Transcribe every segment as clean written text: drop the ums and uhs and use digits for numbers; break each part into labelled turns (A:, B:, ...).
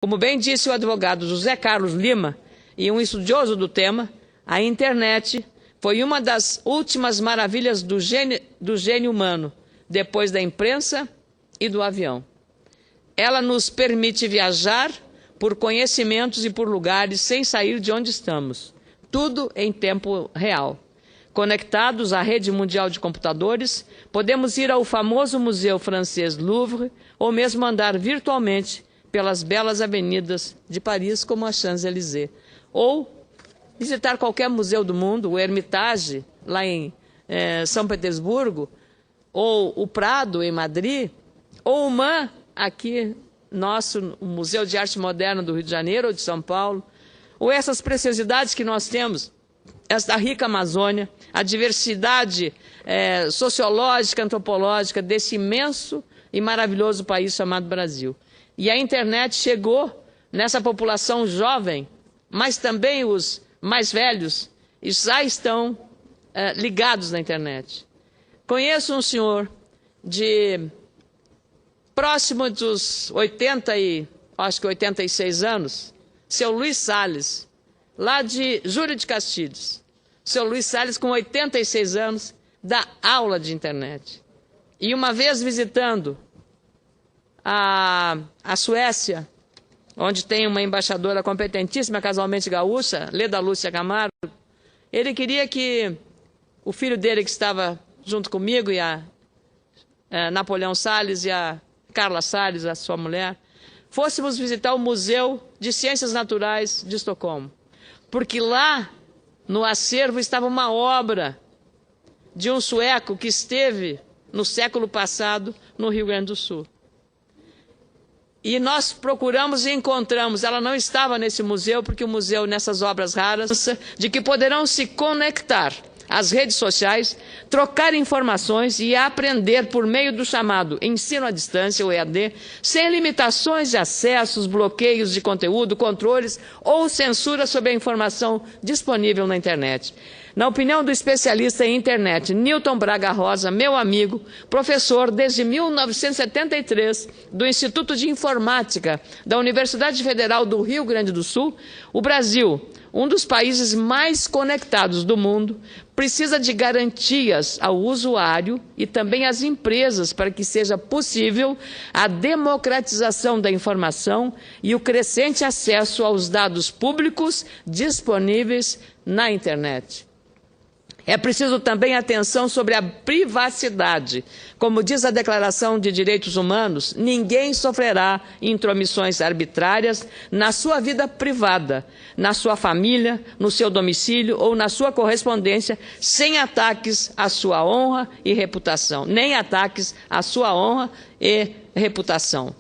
A: Como bem disse o advogado José Carlos Lima, e um estudioso do tema, a internet foi uma das últimas maravilhas do gênio humano, depois da imprensa e do avião. Ela nos permite viajar por conhecimentos e por lugares sem sair de onde estamos, tudo em tempo real. Conectados à rede mundial de computadores, podemos ir ao famoso museu francês Louvre ou mesmo andar virtualmente pelas belas avenidas de Paris, como a Champs-Élysées, ou visitar qualquer museu do mundo, o Hermitage, lá em São Petersburgo, ou o Prado, em Madrid, ou o MAN, aqui, o Museu de Arte Moderna do Rio de Janeiro ou de São Paulo, ou essas preciosidades que nós temos, esta rica Amazônia, a diversidade sociológica, antropológica desse imenso e maravilhoso país chamado Brasil. E a internet chegou nessa população jovem, mas também os mais velhos já estão ligados na internet. Conheço um senhor de próximo dos 86 anos, seu Luiz Salles, lá de Júlio de Castilhos. Seu Luiz Salles, com 86 anos, dá aula de internet. E uma vez visitando a Suécia, onde tem uma embaixadora competentíssima, casualmente gaúcha, Leda Lúcia Camargo, ele queria que o filho dele, que estava junto comigo, e a Napoleão Salles e a Carla Salles, a sua mulher, fôssemos visitar o Museu de Ciências Naturais de Estocolmo. Porque lá, no acervo, estava uma obra de um sueco que esteve, no século passado, no Rio Grande do Sul. E nós procuramos e encontramos, ela não estava nesse museu, porque o museu, nessas obras raras, de que poderão se conectar às redes sociais, trocar informações e aprender por meio do chamado ensino à distância, o EAD, sem limitações de acessos, bloqueios de conteúdo, controles ou censura sobre a informação disponível na internet. Na opinião do especialista em internet Newton Braga Rosa, meu amigo, professor desde 1973 do Instituto de Informática da Universidade Federal do Rio Grande do Sul, o Brasil, um dos países mais conectados do mundo, precisa de garantias ao usuário e também às empresas para que seja possível a democratização da informação e o crescente acesso aos dados públicos disponíveis na internet. É preciso também atenção sobre a privacidade. Como diz a Declaração de Direitos Humanos, ninguém sofrerá intromissões arbitrárias na sua vida privada, na sua família, no seu domicílio ou na sua correspondência, sem ataques à sua honra e reputação. Nem ataques à sua honra e reputação.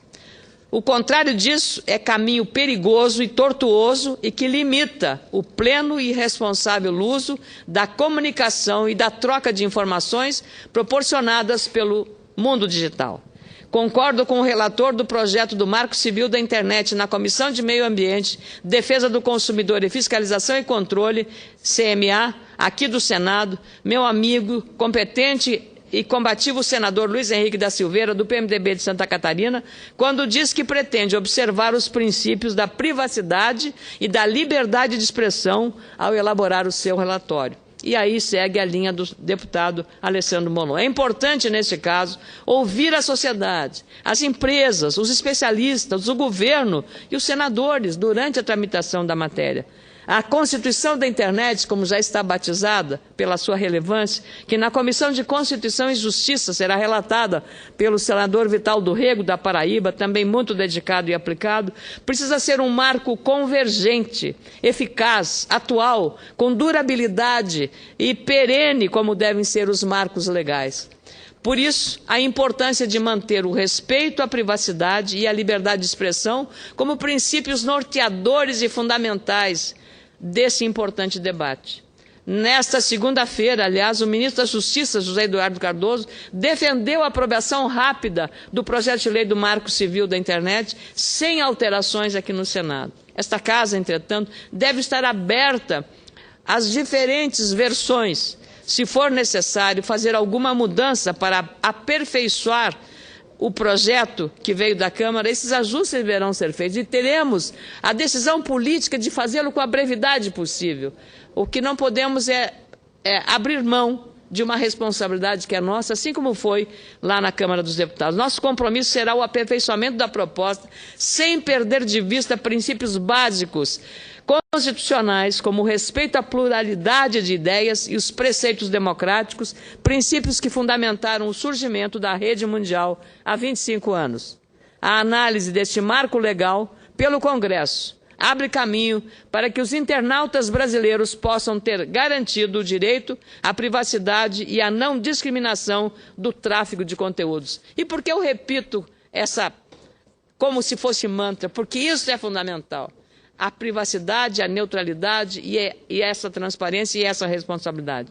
A: O contrário disso é caminho perigoso e tortuoso e que limita o pleno e responsável uso da comunicação e da troca de informações proporcionadas pelo mundo digital. Concordo com o relator do projeto do Marco Civil da Internet na Comissão de Meio Ambiente, Defesa do Consumidor e Fiscalização e Controle, CMA, aqui do Senado, meu amigo, competente e combativo senador Luiz Henrique da Silveira, do PMDB de Santa Catarina, quando diz que pretende observar os princípios da privacidade e da liberdade de expressão ao elaborar o seu relatório. E aí segue a linha do deputado Alessandro Molon. É importante, neste caso, ouvir a sociedade, as empresas, os especialistas, o governo e os senadores durante a tramitação da matéria. A Constituição da Internet, como já está batizada pela sua relevância, que na Comissão de Constituição e Justiça será relatada pelo senador Vital do Rego, da Paraíba, também muito dedicado e aplicado, precisa ser um marco convergente, eficaz, atual, com durabilidade e perene, como devem ser os marcos legais. Por isso, a importância de manter o respeito à privacidade e à liberdade de expressão como princípios norteadores e fundamentais desse importante debate. Nesta segunda-feira, aliás, o ministro da Justiça, José Eduardo Cardoso, defendeu a aprovação rápida do projeto de lei do Marco Civil da Internet, sem alterações aqui no Senado. Esta casa, entretanto, deve estar aberta às diferentes versões, se for necessário fazer alguma mudança para aperfeiçoar o projeto que veio da Câmara, esses ajustes deverão ser feitos e teremos a decisão política de fazê-lo com a brevidade possível. O que não podemos é abrir mão de uma responsabilidade que é nossa, assim como foi lá na Câmara dos Deputados. Nosso compromisso será o aperfeiçoamento da proposta, sem perder de vista princípios básicos constitucionais, como o respeito à pluralidade de ideias e os preceitos democráticos, princípios que fundamentaram o surgimento da rede mundial há 25 anos. A análise deste marco legal pelo Congresso abre caminho para que os internautas brasileiros possam ter garantido o direito à privacidade e à não discriminação do tráfego de conteúdos. E por que eu repito essa como se fosse mantra? Porque isso é fundamental. A privacidade, a neutralidade e essa transparência e essa responsabilidade.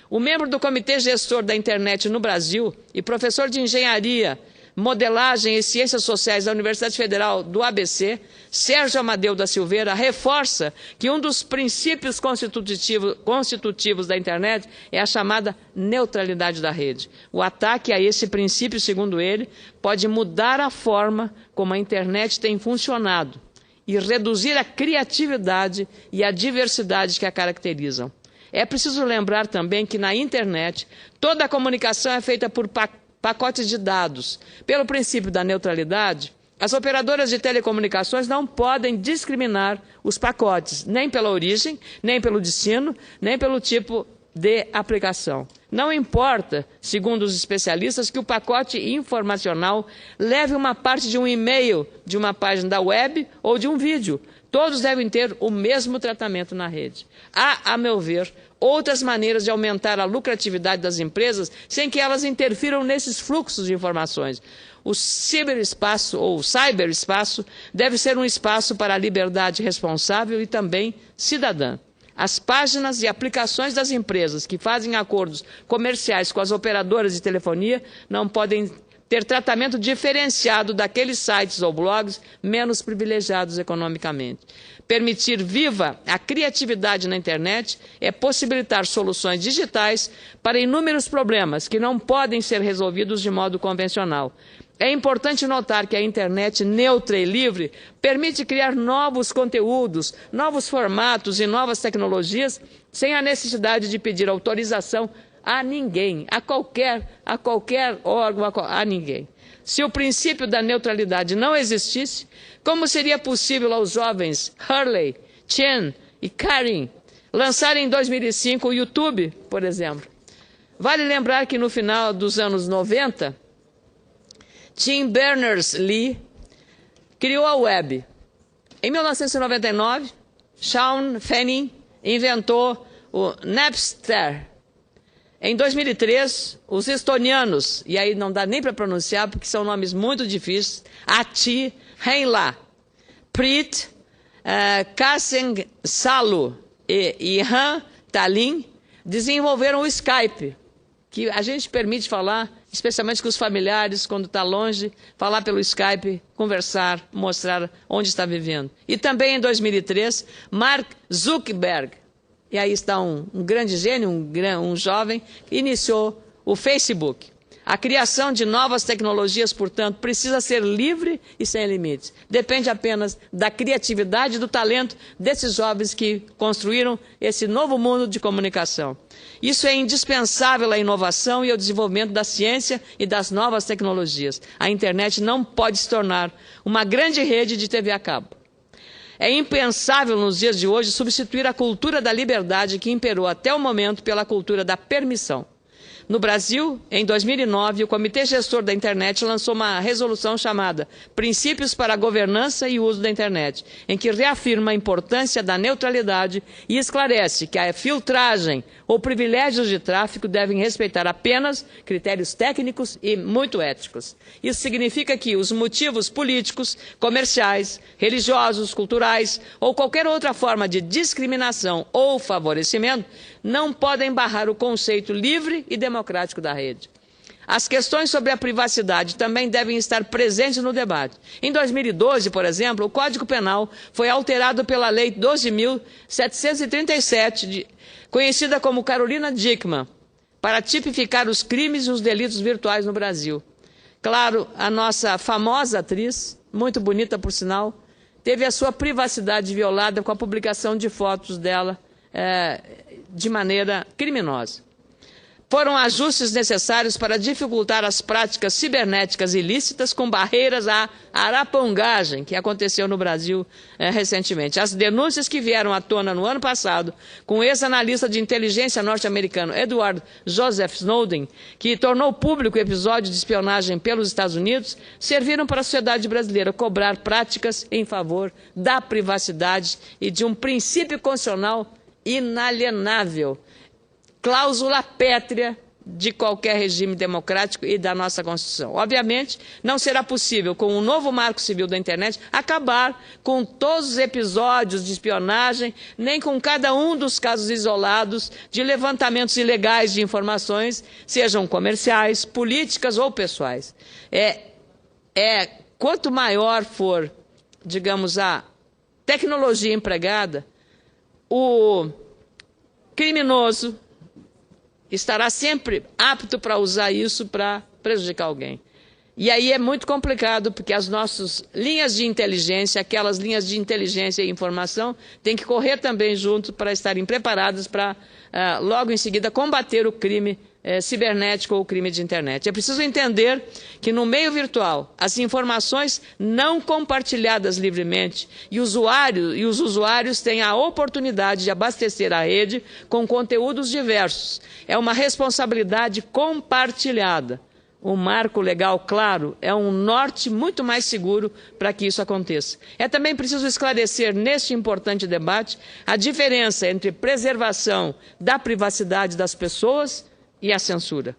A: O membro do Comitê Gestor da Internet no Brasil e professor de Engenharia, Modelagem e Ciências Sociais da Universidade Federal do ABC, Sérgio Amadeu da Silveira, reforça que um dos princípios constitutivos da internet é a chamada neutralidade da rede. O ataque a esse princípio, segundo ele, pode mudar a forma como a internet tem funcionado e reduzir a criatividade e a diversidade que a caracterizam. É preciso lembrar também que na internet toda a comunicação é feita por pacotes de dados. Pelo princípio da neutralidade, as operadoras de telecomunicações não podem discriminar os pacotes, nem pela origem, nem pelo destino, nem pelo tipo de aplicação. Não importa, segundo os especialistas, que o pacote informacional leve uma parte de um e-mail, de uma página da web ou de um vídeo. Todos devem ter o mesmo tratamento na rede. Há, a meu ver, outras maneiras de aumentar a lucratividade das empresas sem que elas interfiram nesses fluxos de informações. O ciberespaço ou cyberespaço deve ser um espaço para a liberdade responsável e também cidadã. As páginas e aplicações das empresas que fazem acordos comerciais com as operadoras de telefonia não podem ter tratamento diferenciado daqueles sites ou blogs menos privilegiados economicamente. Permitir viva a criatividade na internet é possibilitar soluções digitais para inúmeros problemas que não podem ser resolvidos de modo convencional. É importante notar que a internet neutra e livre permite criar novos conteúdos, novos formatos e novas tecnologias sem a necessidade de pedir autorização a ninguém, a qualquer órgão, a ninguém. Se o princípio da neutralidade não existisse, como seria possível aos jovens Hurley, Chen e Karin lançarem em 2005 o YouTube, por exemplo? Vale lembrar que no final dos anos 90, Tim Berners-Lee criou a web. Em 1999, Sean Fanning inventou o Napster. Em 2003, os estonianos, e aí não dá nem para pronunciar porque são nomes muito difíceis, Ati Heinla, Prit Kaseng-Salu e Ihan Tallinn desenvolveram o Skype, que a gente permite falar, especialmente com os familiares, quando está longe, falar pelo Skype, conversar, mostrar onde está vivendo. E também em 2003, Mark Zuckerberg, e aí está um grande gênio, um jovem, iniciou o Facebook. A criação de novas tecnologias, portanto, precisa ser livre e sem limites. Depende apenas da criatividade e do talento desses jovens que construíram esse novo mundo de comunicação. Isso é indispensável à inovação e ao desenvolvimento da ciência e das novas tecnologias. A internet não pode se tornar uma grande rede de TV a cabo. É impensável nos dias de hoje substituir a cultura da liberdade que imperou até o momento pela cultura da permissão. No Brasil, em 2009, o Comitê Gestor da Internet lançou uma resolução chamada Princípios para a Governança e Uso da Internet, em que reafirma a importância da neutralidade e esclarece que a filtragem ou privilégios de tráfego devem respeitar apenas critérios técnicos e muito éticos. Isso significa que os motivos políticos, comerciais, religiosos, culturais ou qualquer outra forma de discriminação ou favorecimento não podem barrar o conceito livre e democrático da rede. As questões sobre a privacidade também devem estar presentes no debate. Em 2012, por exemplo, o Código Penal foi alterado pela Lei 12.737, conhecida como Carolina Dickmann, para tipificar os crimes e os delitos virtuais no Brasil. Claro, a nossa famosa atriz, muito bonita por sinal, teve a sua privacidade violada com a publicação de fotos dela de maneira criminosa. Foram ajustes necessários para dificultar as práticas cibernéticas ilícitas com barreiras à arapongagem, que aconteceu no Brasil recentemente. As denúncias que vieram à tona no ano passado, com o ex-analista de inteligência norte-americano Edward Joseph Snowden, que tornou público o episódio de espionagem pelos Estados Unidos, serviram para a sociedade brasileira cobrar práticas em favor da privacidade e de um princípio constitucional inalienável, cláusula pétrea de qualquer regime democrático e da nossa Constituição. Obviamente, não será possível, com o novo Marco Civil da Internet, acabar com todos os episódios de espionagem, nem com cada um dos casos isolados de levantamentos ilegais de informações, sejam comerciais, políticas ou pessoais. Quanto maior for, digamos, a tecnologia empregada, o criminoso estará sempre apto para usar isso para prejudicar alguém. E aí é muito complicado, porque as nossas linhas de inteligência, aquelas linhas de inteligência e informação, têm que correr também junto para estarem preparadas para, logo em seguida, combater o crime cibernético ou o crime de internet. É preciso entender que no meio virtual, as informações não compartilhadas livremente e os usuários têm a oportunidade de abastecer a rede com conteúdos diversos. É uma responsabilidade compartilhada. Um marco legal claro é um norte muito mais seguro para que isso aconteça. É também preciso esclarecer neste importante debate a diferença entre preservação da privacidade das pessoas e a censura.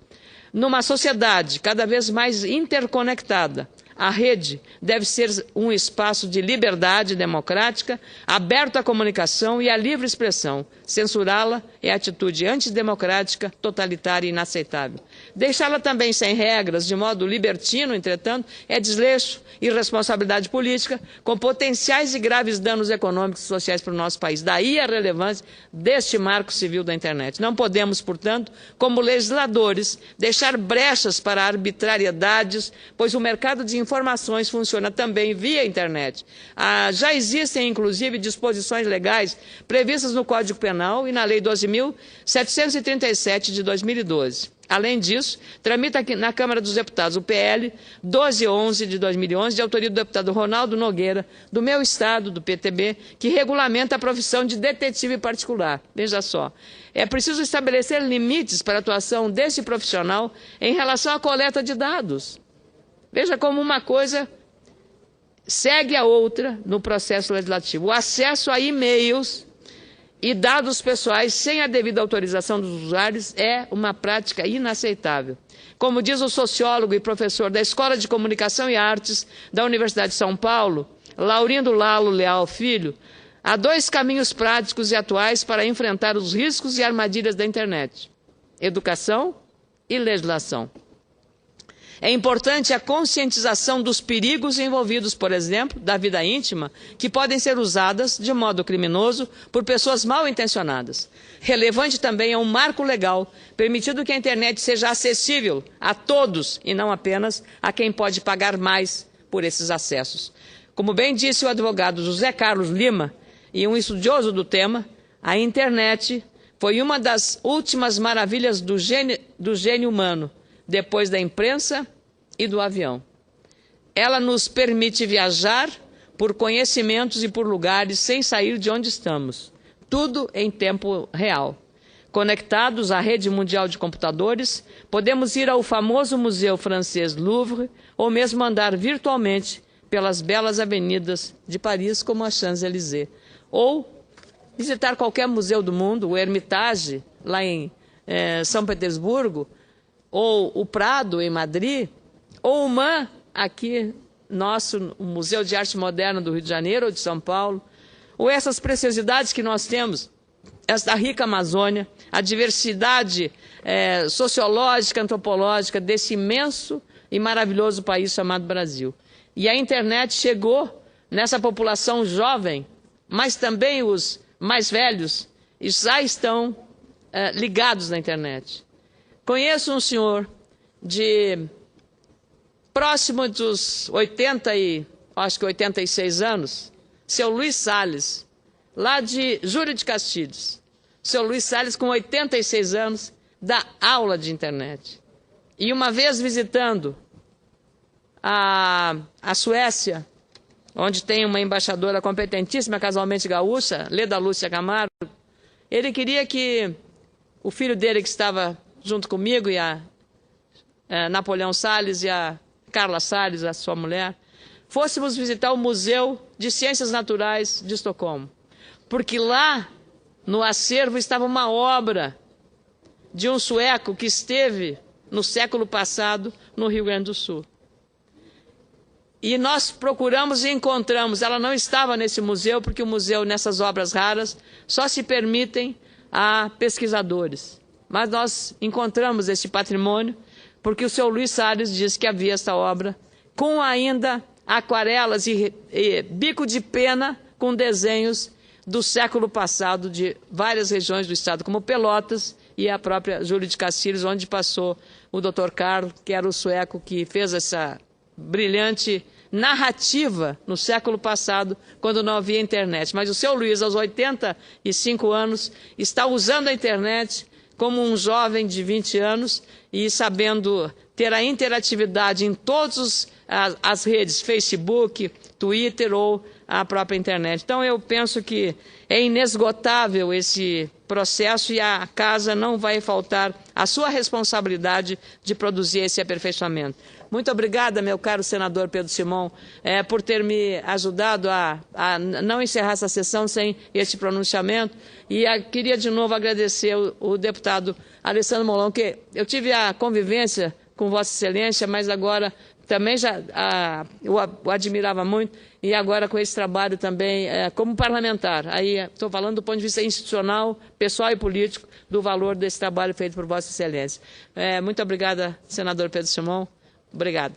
A: Numa sociedade cada vez mais interconectada, a rede deve ser um espaço de liberdade democrática, aberto à comunicação e à livre expressão. Censurá-la é atitude antidemocrática, totalitária e inaceitável. Deixá-la também sem regras, de modo libertino, entretanto, é desleixo, irresponsabilidade política, com potenciais e graves danos econômicos e sociais para o nosso país. Daí a relevância deste Marco Civil da Internet. Não podemos, portanto, como legisladores, deixar brechas para arbitrariedades, pois o mercado de informações funciona também via internet. Já existem, inclusive, disposições legais previstas no Código Penal e na Lei 12.737 de 2012. Além disso, tramita aqui na Câmara dos Deputados o PL 1211 de 2011, de autoria do deputado Ronaldo Nogueira, do meu estado, do PTB, que regulamenta a profissão de detetive particular. Veja só, é preciso estabelecer limites para a atuação desse profissional em relação à coleta de dados. Veja como uma coisa segue a outra no processo legislativo. O acesso a e-mails e dados pessoais sem a devida autorização dos usuários é uma prática inaceitável. Como diz o sociólogo e professor da Escola de Comunicação e Artes da Universidade de São Paulo, Laurindo Lalo Leal Filho, há dois caminhos práticos e atuais para enfrentar os riscos e armadilhas da internet: educação e legislação. É importante a conscientização dos perigos envolvidos, por exemplo, da vida íntima, que podem ser usadas de modo criminoso por pessoas mal intencionadas. Relevante também é um marco legal, permitindo que a internet seja acessível a todos e não apenas a quem pode pagar mais por esses acessos. Como bem disse o advogado José Carlos Lima, e um estudioso do tema, a internet foi uma das últimas maravilhas do gênio humano, depois da imprensa e do avião. Ela nos permite viajar por conhecimentos e por lugares sem sair de onde estamos. Tudo em tempo real. Conectados à rede mundial de computadores, podemos ir ao famoso museu francês Louvre ou mesmo andar virtualmente pelas belas avenidas de Paris, como a Champs-Élysées. Ou visitar qualquer museu do mundo, o Hermitage, lá em São Petersburgo, ou o Prado, em Madrid, ou o MAN, aqui, o Museu de Arte Moderna do Rio de Janeiro ou de São Paulo, ou essas preciosidades que nós temos, esta rica Amazônia, a diversidade sociológica, antropológica desse imenso e maravilhoso país chamado Brasil. E a internet chegou nessa população jovem, mas também os mais velhos já estão ligados na internet. Conheço um senhor de próximo dos 86 anos, seu Luiz Salles, lá de Júlio de Castilhos. Seu Luiz Salles, com 86 anos, dá aula de internet. E uma vez visitando a Suécia, onde tem uma embaixadora competentíssima, casualmente gaúcha, Leda Lúcia Camargo, ele queria que o filho dele, que estava junto comigo, e Napoleão Salles e a Carla Salles, a sua mulher, fôssemos visitar o Museu de Ciências Naturais de Estocolmo. Porque lá, no acervo, estava uma obra de um sueco que esteve, no século passado, no Rio Grande do Sul. E nós procuramos e encontramos. Ela não estava nesse museu, porque o museu, nessas obras raras, só se permitem a pesquisadores. Mas nós encontramos esse patrimônio, porque o seu Luiz Salles disse que havia essa obra, com ainda aquarelas e bico de pena com desenhos do século passado de várias regiões do estado, como Pelotas e a própria Júlio de Castilhos, onde passou o Dr. Carl, que era o sueco que fez essa brilhante narrativa no século passado, quando não havia internet. Mas o seu Luiz, aos 85 anos, está usando a internet como um jovem de 20 anos e sabendo ter a interatividade em todas as redes, Facebook, Twitter ou a própria internet. Então eu penso que é inesgotável esse processo e a casa não vai faltar a sua responsabilidade de produzir esse aperfeiçoamento. Muito obrigada, meu caro senador Pedro Simão, por ter me ajudado a não encerrar essa sessão sem esse pronunciamento. E queria de novo agradecer o deputado Alessandro Molon, que eu tive a convivência com Vossa Excelência, mas agora também já o admirava muito, e agora com esse trabalho também como parlamentar. Aí estou falando do ponto de vista institucional, pessoal e político, do valor desse trabalho feito por Vossa Excelência. Muito obrigada, senador Pedro Simão. Obrigada.